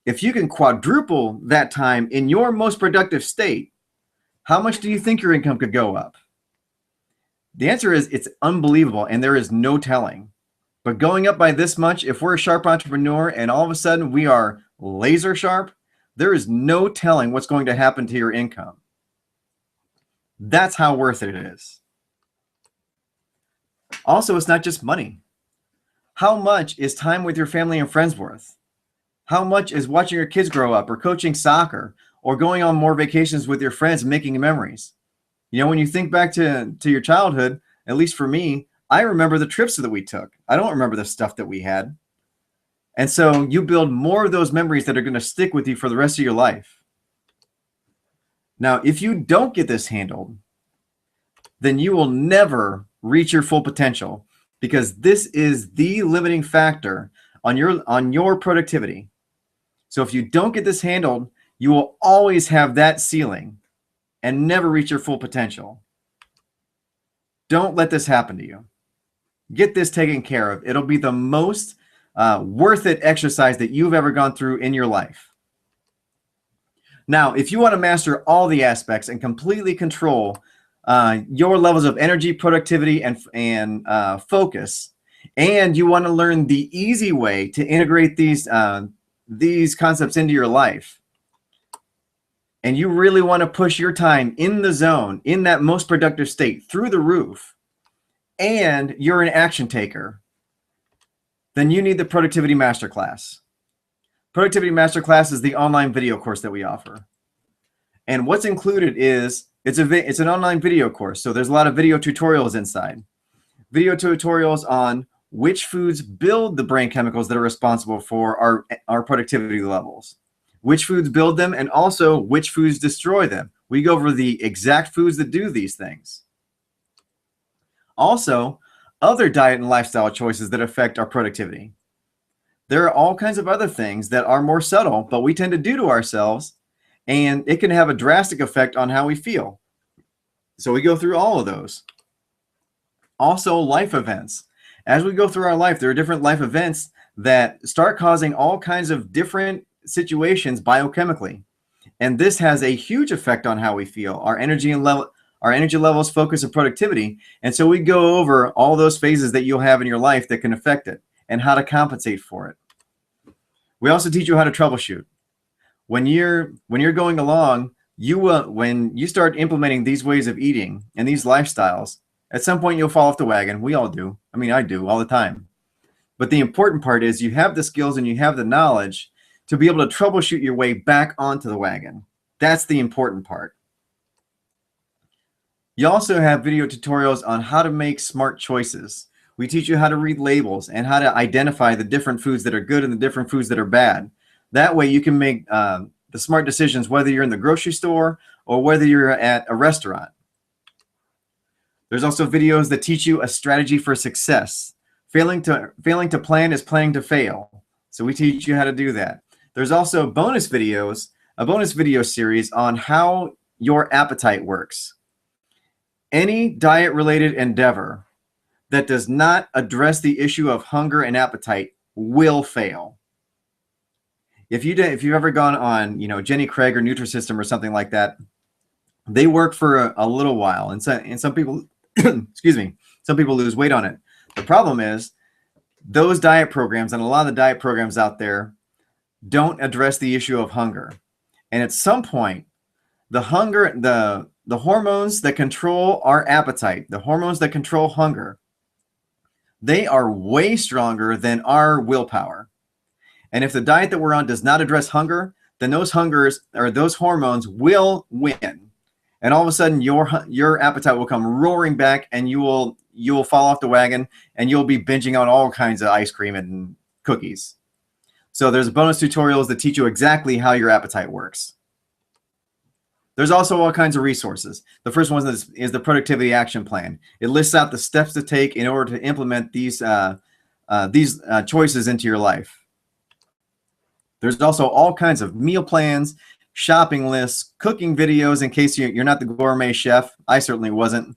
If you can quadruple that time in your most productive state, how much do you think your income could go up? The answer is it's unbelievable, and there is no telling. But going up by this much, if we're a sharp entrepreneur and all of a sudden we are laser sharp, there is no telling what's going to happen to your income. That's how worth it is. Also, it's not just money. How much is time with your family and friends worth? How much is watching your kids grow up or coaching soccer or going on more vacations with your friends and making memories? You know, when you think back to your childhood, at least for me, I remember the trips that we took. I don't remember the stuff that we had. And so you build more of those memories that are going to stick with you for the rest of your life. Now, if you don't get this handled, then you will never reach your full potential, because this is the limiting factor on your productivity. So if you don't get this handled, you will always have that ceiling and never reach your full potential. Don't let this happen to you. Get this taken care of. It'll be the most worth it exercise that you've ever gone through in your life. Now, if you want to master all the aspects and completely control your levels of energy, productivity, and focus, and you want to learn the easy way to integrate these concepts into your life, and you really want to push your time in the zone, in that most productive state, through the roof, and you're an action taker, then you need the Productivity Masterclass. Productivity Masterclass is the online video course that we offer. And what's included is it's an online video course. So there's a lot of video tutorials inside. Video tutorials on which foods build the brain chemicals that are responsible for our productivity levels, which foods build them, and also which foods destroy them. We go over the exact foods that do these things. Also, other diet and lifestyle choices that affect our productivity. There are all kinds of other things that are more subtle, but we tend to do to ourselves, and it can have a drastic effect on how we feel. So we go through all of those. Also, life events. As we go through our life, there are different life events that start causing all kinds of different situations biochemically. And this has a huge effect on how we feel, our energy levels, focus, and productivity. And so we go over all those phases that you'll have in your life that can affect it and how to compensate for it. We also teach you how to troubleshoot. When you're going along, when you start implementing these ways of eating and these lifestyles, at some point you'll fall off the wagon. We all do. I mean, I do all the time. But the important part is you have the skills and you have the knowledge to be able to troubleshoot your way back onto the wagon. That's the important part. You also have video tutorials on how to make smart choices. We teach you how to read labels and how to identify the different foods that are good and the different foods that are bad. That way you can make the smart decisions whether you're in the grocery store or whether you're at a restaurant. There's also videos that teach you a strategy for success. Failing to plan is planning to fail. So we teach you how to do that. There's also bonus videos, a bonus video series on how your appetite works. Any diet-related endeavor that does not address the issue of hunger and appetite will fail. If you've ever gone on, Jenny Craig or Nutrisystem or something like that, they work for a little while, and some people, excuse me, some people lose weight on it. The problem is those diet programs and a lot of the diet programs out there don't address the issue of hunger, and at some point, the hormones that control our appetite, the hormones that control hunger, they are way stronger than our willpower. And if the diet that we're on does not address hunger, then those hungers or those hormones will win. And all of a sudden your appetite will come roaring back, and you will fall off the wagon, and you'll be binging on all kinds of ice cream and cookies. So there's bonus tutorials that teach you exactly how your appetite works. There's also all kinds of resources. The first one is the productivity action plan. It lists out the steps to take in order to implement these choices into your life. There's also all kinds of meal plans, shopping lists, cooking videos in case you're not the gourmet chef. I certainly wasn't.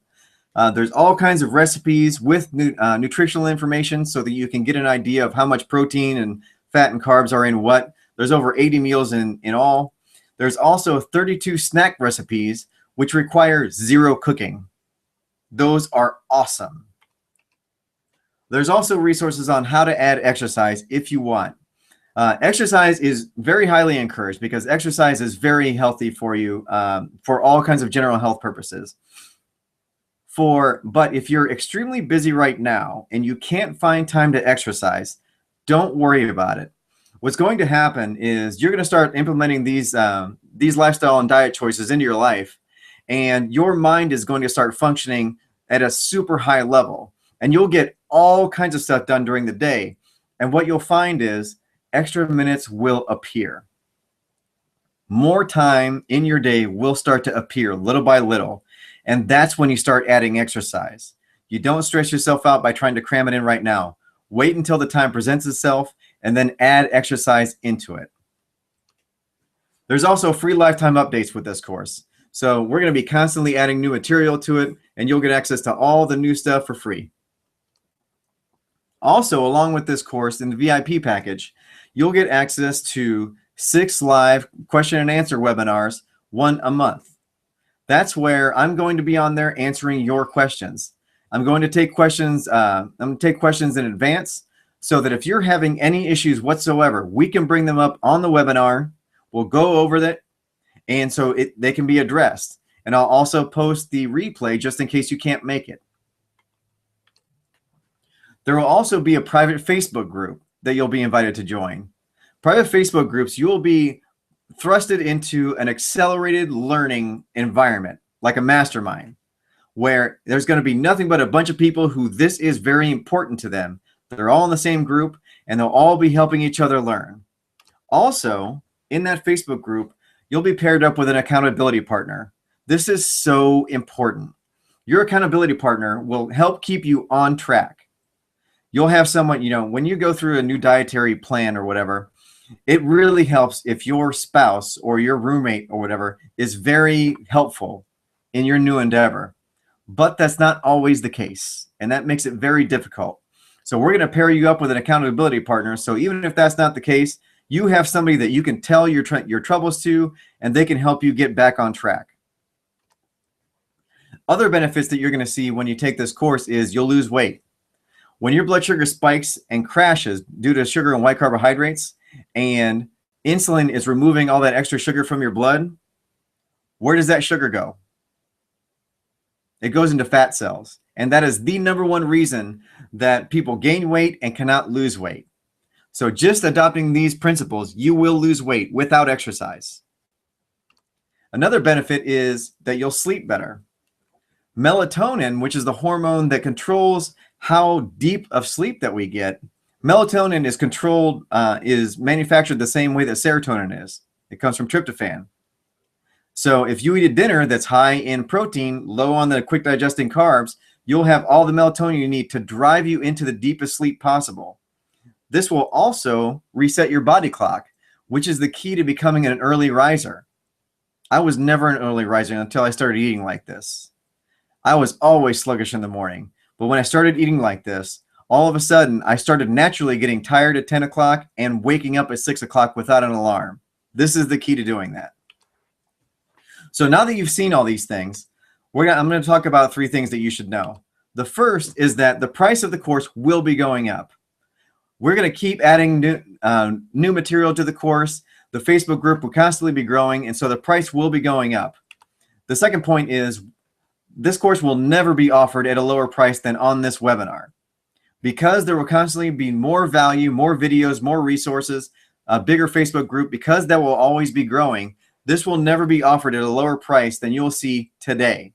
There's all kinds of recipes with nutritional information so that you can get an idea of how much protein and fat and carbs are in what. There's over 80 meals in all. There's also 32 snack recipes which require zero cooking. Those are awesome. There's also resources on how to add exercise if you want. Exercise is very highly encouraged because exercise is very healthy for you for all kinds of general health purposes. But if you're extremely busy right now and you can't find time to exercise, don't worry about it. What's going to happen is you're going to start implementing these lifestyle and diet choices into your life, and your mind is going to start functioning at a super high level, and you'll get all kinds of stuff done during the day. And what you'll find is extra minutes will appear. More time in your day will start to appear little by little, and that's when you start adding exercise. You don't stress yourself out by trying to cram it in right now. Wait until the time presents itself, and then add exercise into it. There's also free lifetime updates with this course. So we're going to be constantly adding new material to it, and you'll get access to all the new stuff for free. Also, along with this course in the VIP package, you'll get access to 6 live question and answer webinars, 1 a month. That's where I'm going to be on there answering your questions. I'm going to take questions in advance, so that if you're having any issues whatsoever, we can bring them up on the webinar. We'll go over that, and so they can be addressed. And I'll also post the replay just in case you can't make it. There will also be a private Facebook group that you'll be invited to join. Private Facebook groups, you will be thrusted into an accelerated learning environment, like a mastermind, where there's going to be nothing but a bunch of people who this is very important to them. They're all in the same group, and they'll all be helping each other learn. Also, in that Facebook group, you'll be paired up with an accountability partner. This is so important. Your accountability partner will help keep you on track. You'll have someone, when you go through a new dietary plan or whatever, it really helps if your spouse or your roommate or whatever is very helpful in your new endeavor. But that's not always the case, and that makes it very difficult. So we're going to pair you up with an accountability partner. So even if that's not the case, you have somebody that you can tell your troubles to, and they can help you get back on track. Other benefits that you're going to see when you take this course is you'll lose weight. When your blood sugar spikes and crashes due to sugar and white carbohydrates, and insulin is removing all that extra sugar from your blood, where does that sugar go? It goes into fat cells. And that is the #1 reason that people gain weight and cannot lose weight. So just adopting these principles, you will lose weight without exercise. Another benefit is that you'll sleep better. Melatonin, which is the hormone that controls how deep of sleep that we get, melatonin is manufactured the same way that serotonin is. It comes from tryptophan. So if you eat a dinner that's high in protein, low on the quick digesting carbs, you'll have all the melatonin you need to drive you into the deepest sleep possible. This will also reset your body clock, which is the key to becoming an early riser. I was never an early riser until I started eating like this. I was always sluggish in the morning, but when I started eating like this, all of a sudden I started naturally getting tired at 10 o'clock and waking up at 6 o'clock without an alarm. This is the key to doing that. So now that you've seen all these things, I'm going to talk about 3 things that you should know. The first is that the price of the course will be going up. We're going to keep adding new material to the course. The Facebook group will constantly be growing, and so the price will be going up. The second point is this course will never be offered at a lower price than on this webinar, because there will constantly be more value, more videos, more resources. a bigger Facebook group, because that will always be growing, this will never be offered at a lower price than you'll see today.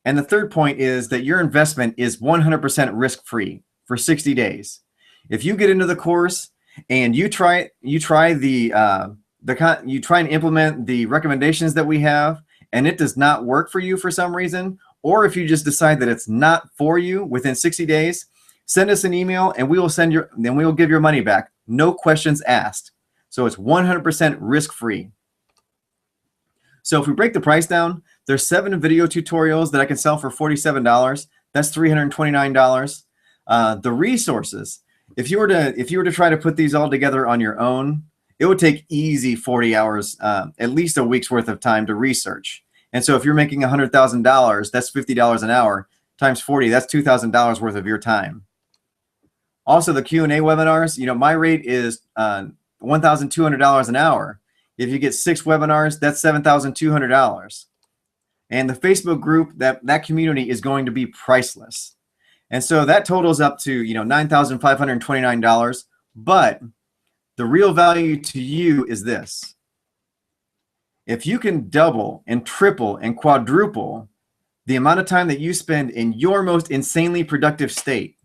And the third point is that your investment is 100% risk-free for 60 days. If you get into the course and you try and implement the recommendations that we have, and it does not work for you for some reason, or if you just decide that it's not for you within 60 days, send us an email and we will give your money back. No questions asked. So it's 100% risk-free. So if we break the price down, there's 7 video tutorials that I can sell for $47. That's $329. The resources, if you were to try to put these all together on your own, it would take easy 40 hours, at least a week's worth of time to research. And so if you're making $100,000, that's $50 an hour times 40, that's $2,000 worth of your time. Also, the Q&A webinars, my rate is $1,200 an hour. If you get 6 webinars, that's $7,200. And the Facebook group, that community is going to be priceless. And so that totals up to, $9,529. But the real value to you is this. If you can double and triple and quadruple the amount of time that you spend in your most insanely productive state,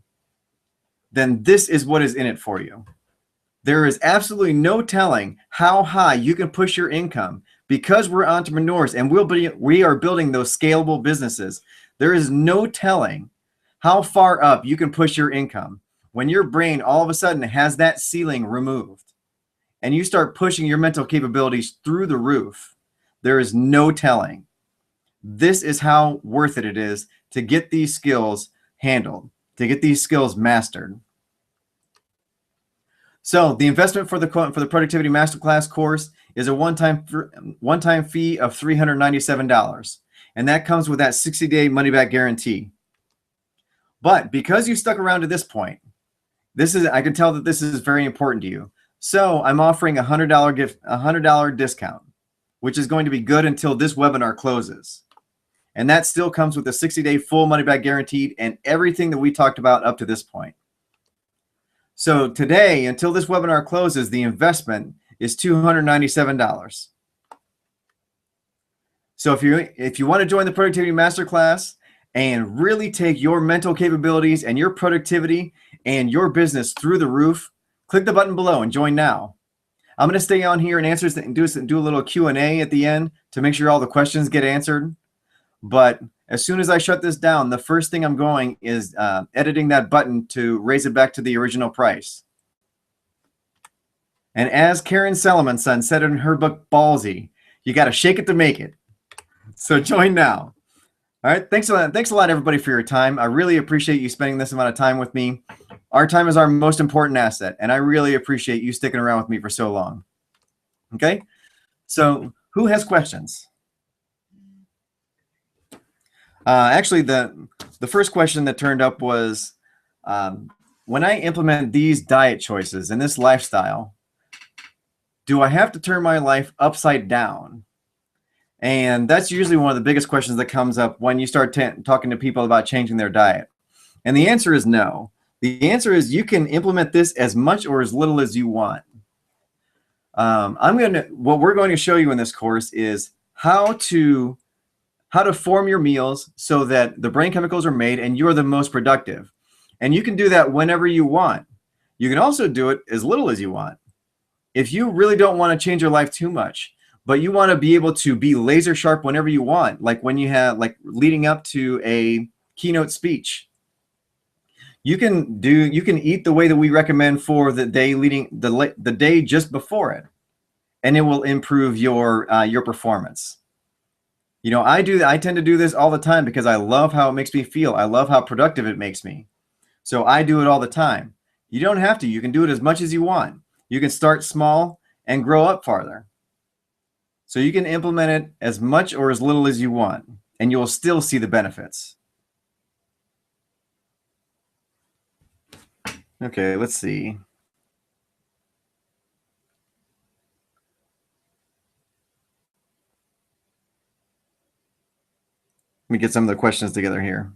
then this is what is in it for you. There is absolutely no telling how high you can push your income, because we're entrepreneurs and we are building those scalable businesses. There is no telling how far up you can push your income when your brain all of a sudden has that ceiling removed and you start pushing your mental capabilities through the roof. There is no telling. This is how worth it is to get these skills handled, to get these skills mastered. So the investment for the Productivity Masterclass course is a one-time fee of $397, and that comes with that 60-day money-back guarantee. But because you stuck around to this point, I can tell that this is very important to you. So I'm offering a $100 discount, which is going to be good until this webinar closes. And that still comes with a 60-day full money-back guaranteed and everything that we talked about up to this point. So today, until this webinar closes, the investment is $297. So if you want to join the Productivity Masterclass and really take your mental capabilities and your productivity and your business through the roof, click the button below and join now. I'm going to stay on here and do a little Q&A at the end to make sure all the questions get answered. But as soon as I shut this down, the first thing I'm going is editing that button to raise it back to the original price. And as Karen Salomonson said in her book, Ballsy, you got to shake it to make it. So join now. All right. Thanks a lot, everybody, for your time. I really appreciate you spending this amount of time with me. Our time is our most important asset, and I really appreciate you sticking around with me for so long. Okay. So who has questions? Actually, the first question that turned up was, when I implement these diet choices and this lifestyle, do I have to turn my life upside down? And that's usually one of the biggest questions that comes up when you start talking to people about changing their diet. And the answer is no. The answer is you can implement this as much or as little as you want. What we're going to show you in this course is how to form your meals so that the brain chemicals are made and you're the most productive. And you can do that whenever you want. You can also do it as little as you want. If you really don't want to change your life too much, but you want to be able to be laser sharp whenever you want, like when you have, like leading up to a keynote speech, you can eat the way that we recommend for the day leading the day just before it, and it will improve your performance. I tend to do this all the time because I love how it makes me feel. I love how productive it makes me. So I do it all the time. You don't have to. You can do it as much as you want. You can start small and grow up farther. So you can implement it as much or as little as you want, and you'll still see the benefits. Okay, let's see. Let me get some of the questions together here.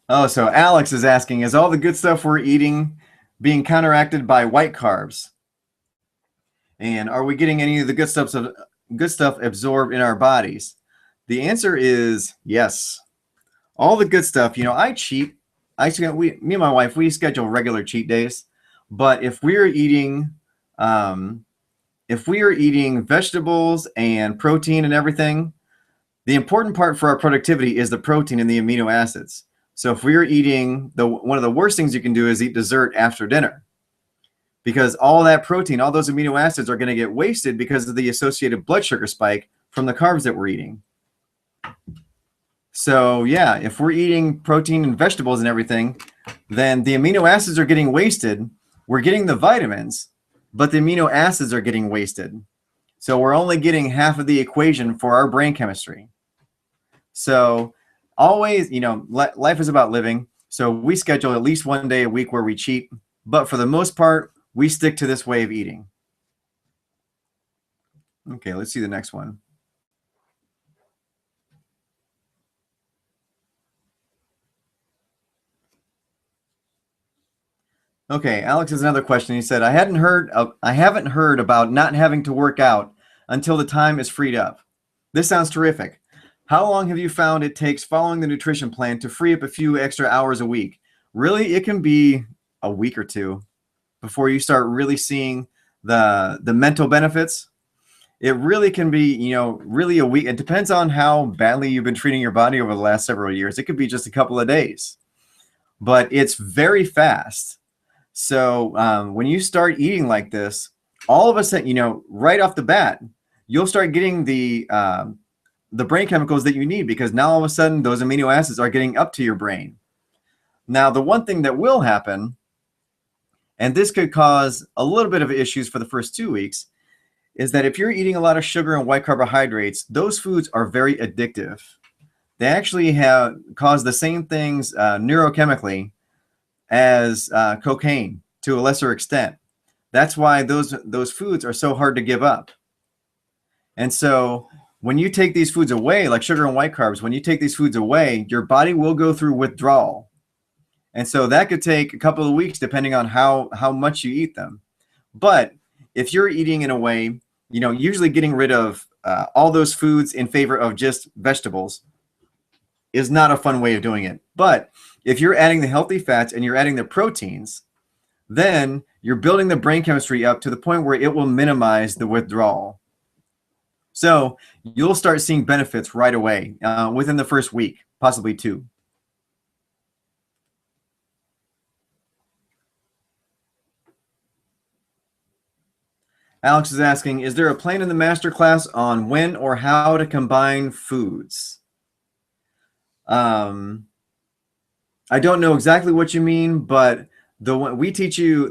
Oh, so Alex is asking, is all the good stuff we're eating being counteracted by white carbs? And are we getting any of the good stuff absorbed in our bodies? The answer is yes. All the good stuff. I cheat. Me and my wife, we schedule regular cheat days. But um, if we are eating vegetables and protein and everything, the important part for our productivity is the protein and the amino acids. So if we are eating one of the worst things you can do is eat dessert after dinner, because all that protein, all those amino acids are going to get wasted because of the associated blood sugar spike from the carbs that we're eating. So yeah, if we're eating protein and vegetables and everything, then the amino acids are getting wasted. We're getting the vitamins, but the amino acids are getting wasted. So we're only getting half of the equation for our brain chemistry. So always, life is about living. So we schedule at least one day a week where we cheat, but for the most part, we stick to this way of eating. Okay, let's see the next one. Okay, Alex has another question. He said, I haven't heard about not having to work out until the time is freed up. This sounds terrific. How long have you found it takes following the nutrition plan to free up a few extra hours a week? Really, it can be a week or two before you start really seeing the mental benefits. It really can be, really a week. It depends on how badly you've been treating your body over the last several years. It could be just a couple of days, but it's very fast. So when you start eating like this, all of a sudden, right off the bat, you'll start getting the brain chemicals that you need, because now all of a sudden those amino acids are getting up to your brain. Now, the one thing that will happen, and this could cause a little bit of issues for the first 2 weeks, is that if you're eating a lot of sugar and white carbohydrates, those foods are very addictive. They actually cause the same things neurochemically as cocaine to a lesser extent. That's why those foods are so hard to give up. And so when you take these foods away, like sugar and white carbs, when you take these foods away, your body will go through withdrawal. And so that could take a couple of weeks depending on how much you eat them. But if you're eating in a way, usually getting rid of all those foods in favor of just vegetables is not a fun way of doing it. But if you're adding the healthy fats and you're adding the proteins, then you're building the brain chemistry up to the point where it will minimize the withdrawal. So you'll start seeing benefits right away within the first week, possibly 2. Alex is asking, is there a plan in the masterclass on when or how to combine foods? I don't know exactly what you mean, but we teach you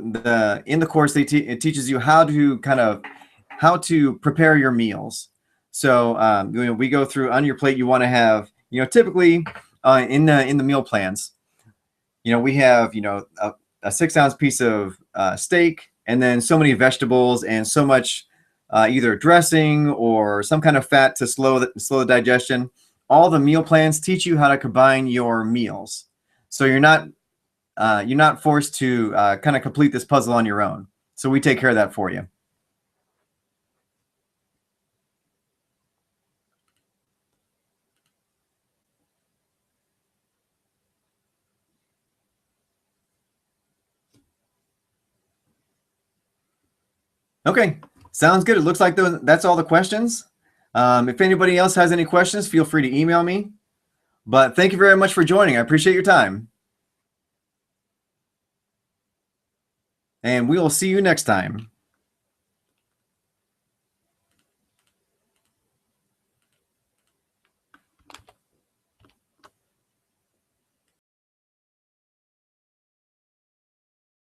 in the course, it teaches you how to prepare your meals. So we go through on your plate. You want to have, typically in the meal plans, we have a 6-ounce piece of steak, and then so many vegetables and so much either dressing or some kind of fat to slow the digestion. All the meal plans teach you how to combine your meals, so you're not forced to kind of complete this puzzle on your own. So we take care of that for you. Okay, sounds good. It looks like that's all the questions. If anybody else has any questions, feel free to email me. But thank you very much for joining. I appreciate your time. And we will see you next time.